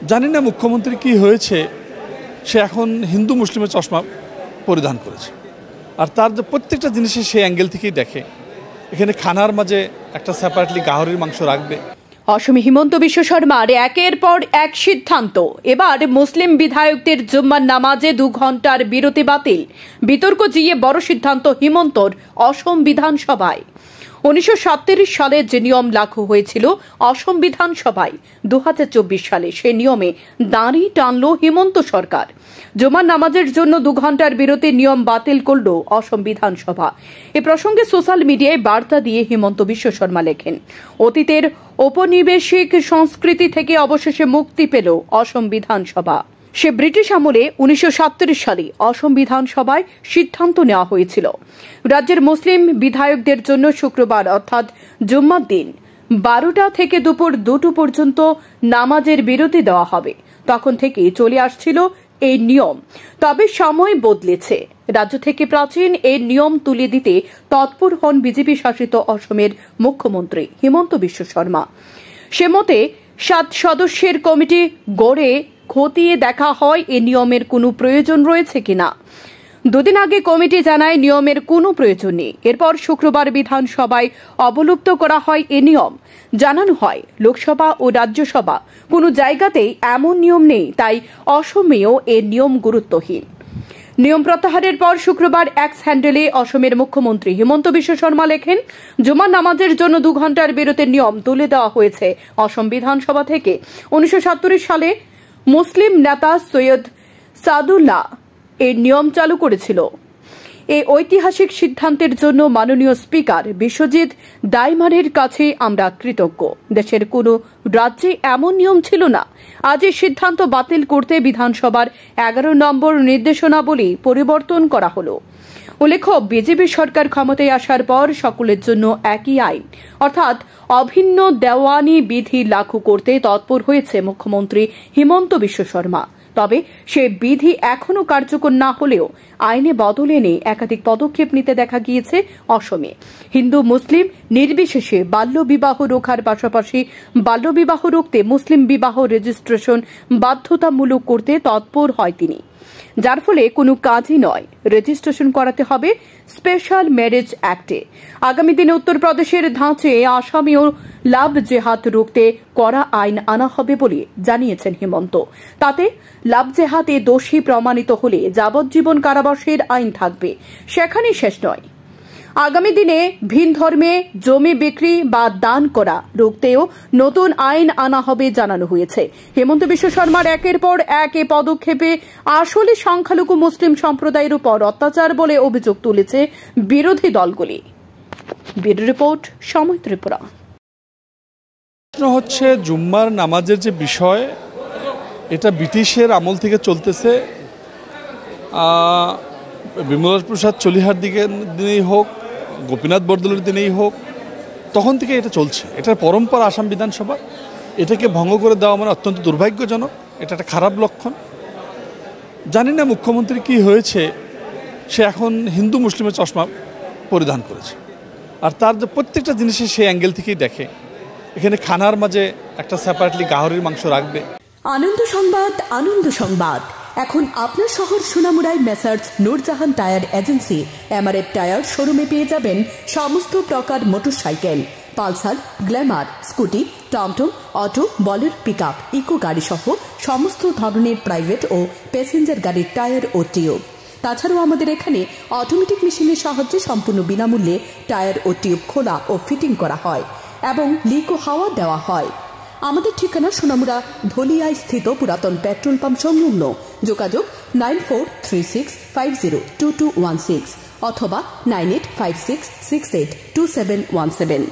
জানি না মুখ্যমন্ত্রী কি হয়েছে, সে এখন হিন্দু মুসলিমের চশমা পরিধান করেছে। আর তার যে প্রত্যেকটা জিনিসে সেই অ্যাঙ্গেল থেকেই দেখে এখানে খানার মাঝে একটা সেপারেটলি গাহরির মাংস রাখবে। অসমে হিমন্ত বিশ্ব শর্মার একের পর এক সিদ্ধান্ত। এবার মুসলিম বিধায়কদের জুম্মার নামাজে 2 ঘন্টার বিরতি বাতিল। বিতর্ক জিয়ে বড় সিদ্ধান্ত হিমন্তর অসম বিধানসভায়। 1937 সালে যে নিয়ম লাগু হয়েছিল অসম বিধানসভায়, 2024 সালে সে নিয়মে দাঁড়ি টানল হিমন্ত সরকার। জুমার নামাজের জন্য 2 ঘন্টার বিরতির নিয়ম বাতিল করল অসম বিধানসভা। এ প্রসঙ্গে সোশ্যাল মিডিয়ায় বার্তা দিয়ে হিমন্ত বিশ্ব শর্মা লেখেন, অতীতের ঔপনিবেশিক সংস্কৃতি থেকে অবশেষে মুক্তি পেল অসম বিধানসভা। সে ব্রিটিশ আমলে 1937 সালে অসম বিধানসভায় সিদ্ধান্ত নেওয়া হয়েছিল রাজ্যের মুসলিম বিধায়কদের জন্য শুক্রবার অর্থাৎ জুম্মার দিন 12টা থেকে দুপুর 2টো পর্যন্ত নামাজের বিরতি দেওয়া হবে। তখন থেকে চলে আসছিল এই নিয়ম, তবে সময় বদলেছে। রাজ্য থেকে প্রাচীন এই নিয়ম তুলে দিতে তৎপর হন বিজেপি শাসিত অসমের মুখ্যমন্ত্রী হিমন্ত বিশ্ব শর্মা। সে মতে 7 সদস্যের কমিটি গড়ে খতিয়ে দেখা হয় এ নিয়মের কোনো প্রয়োজন রয়েছে কিনা। 2 দিন আগে কমিটি জানায় নিয়মের কোনো প্রয়োজন নেই। এরপর শুক্রবার বিধানসভায় অবলুপ্ত করা হয় এ নিয়ম। জানানো হয় লোকসভা ও রাজ্যসভা কোনো জায়গাতেই এমন নিয়ম নেই, তাই অসমেও এ নিয়ম গুরুত্বহীন। নিয়ম প্রত্যাহারের পর শুক্রবার এক্স হ্যান্ডেলে অসমের মুখ্যমন্ত্রী হিমন্ত বিশ্ব শর্মা লেখেন, জুমার নামাজের জন্য 2 ঘন্টার বিরতির নিয়ম তুলে দেওয়া হয়েছে অসম বিধানসভা থেকে। 1970 সালে মুসলিম নেতা সৈয়দ সাদুল্লাহ এর নিয়ম চালু করেছিল। এই ঐতিহাসিক সিদ্ধান্তের জন্য মাননীয় স্পিকার বিশ্বজিৎ ডাইমারের কাছে আমরা কৃতজ্ঞ। দেশের কোনো রাজ্যে এমন নিয়ম ছিল না। আজ এই সিদ্ধান্ত বাতিল করতে বিধানসভার 11 নম্বর নির্দেশনাবলী পরিবর্তন করা হল। উল্লেখ্য, বিজেপি সরকার ক্ষমতায় আসার পর সকলের জন্য একই আইন অর্থাৎ অভিন্ন দেওয়ানি বিধি লাগু করতে তৎপর হয়েছে মুখ্যমন্ত্রী হিমন্ত বিশ্ব শর্মা। তবে সে বিধি এখনও কার্যকর না হলেও আইনে বদল এনে একাধিক পদক্ষেপ নিতে দেখা গিয়েছে অসমে। হিন্দু মুসলিম নির্বিশেষে বাল্যবিবাহ রোখার পাশাপাশি বাল্যবিবাহ রুখতে মুসলিম বিবাহ রেজিস্ট্রেশন বাধ্যতামূলক করতে তৎপর হয় তিনি, যার ফলে কোনো কাজই নয়, রেজিস্ট্রেশন করাতে হবে স্পেশাল ম্যারেজ অ্যাক্টে। আগামী দিনে উত্তরপ্রদেশের ধাঁচে আসামিও লাভ জেহাদ রুখতে কড়া আইন আনা হবে বলে জানিয়েছেন হিমন্ত। তাতে লাভ জেহাদে দোষী প্রমাণিত হলে যাবজ্জীবন কারাবাসের আইন থাকবে, সেখানেই শেষ নয়। আগামী দিনে ভিন ধর্মে জমি বিক্রি বা দান করা রুখতেও নতুন আইন আনা হবে জানানো হয়েছে। হিমন্ত বিশ্ব শর্মার একের পর এক এ পদক্ষেপে আসলে সংখ্যালঘু মুসলিম সম্প্রদায়ের উপর অত্যাচার বলে অভিযোগ তুলেছে বিরোধী দলগুলি। ব্যুরো রিপোর্ট, সময় ত্রিপুরা। প্রশ্ন হচ্ছে, জুম্মার নামাজের যে বিষয়, এটা ব্রিটিশের আমল থেকে চলতেছে। বিমলা প্রসাদ চলিহার দিনেই হোক, গোপীনাথ বরদলৈর দিনেই হোক, তখন থেকে এটা চলছে। এটার পরম্পরা আসাম বিধানসভা। এটাকে ভঙ্গ করে দেওয়া মানে অত্যন্ত দুর্ভাগ্যজনক। এটা একটা খারাপ লক্ষণ। জানি না মুখ্যমন্ত্রী কি হয়েছে, সে এখন হিন্দু মুসলিমের চশমা পরিধান করেছে। আর তার যে প্রত্যেকটা জিনিসে সেই অ্যাঙ্গেল থেকেই দেখে এখানে খানার মাঝে একটা সেপারেটলি গাহরির মাংস রাখবে। আনন্দ সংবাদ, আনন্দ সংবাদ। এখন আপনার শহর সোনামুড়ায় Messrs Noorjahan tyre agency MRF tyre শোরুমে পেয়ে যাবেন সমস্ত প্রকার মোটরসাইকেল, পালসার, গ্ল্যামার, স্কুটি, টমটম, অটো, বলেরো, পিকআপ, ইকো গাড়ি সহ সমস্ত ধরনের প্রাইভেট ও প্যাসেঞ্জার গাড়ির টায়ার ও টিউব। তাছাড়াও আমাদের এখানে অটোমেটিক মেশিনের সাহায্যে সম্পূর্ণ বিনামূল্যে টায়ার ও টিউব খোলা ও ফিটিং করা হয় এবং লিক ও হাওয়া দেওয়া হয়। আমাদের ঠিকানা সোনামুড়া ধলিয়ায় স্থিত পুরাতন পেট্রোল পাম্প সংলগ্ন। যোগাযোগ 9436502216 অথবা 9856682717।